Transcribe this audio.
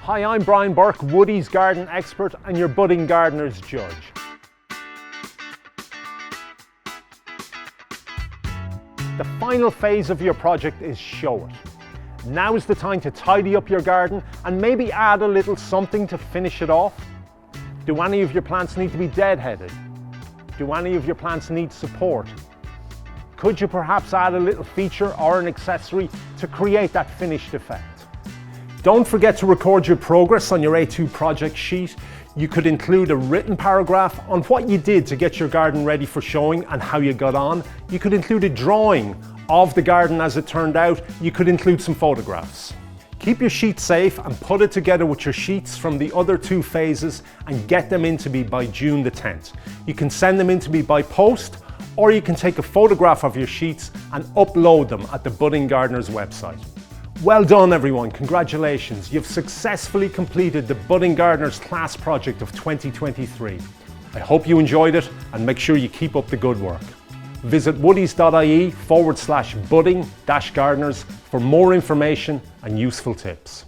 Hi, I'm Brian Burke, Woody's garden expert and your budding gardener's judge. The final phase of your project is show it. Now is the time to tidy up your garden and maybe add a little something to finish it off. Do any of your plants need to be deadheaded? Do any of your plants need support? Could you perhaps add a little feature or an accessory to create that finished effect? Don't forget to record your progress on your A2 project sheet. You could include a written paragraph on what you did to get your garden ready for showing and how you got on. You could include a drawing of the garden as it turned out. You could include some photographs. Keep your sheet safe and put it together with your sheets from the other two phases and get them in to me by June the 10th. You can send them in to me by post, or you can take a photograph of your sheets and upload them at the Budding Gardener's website. Well done everyone, congratulations. You've successfully completed the Budding Gardener's class project of 2023. I hope you enjoyed it and make sure you keep up the good work. Visit woodies.ie/budding-gardeners for more information and useful tips.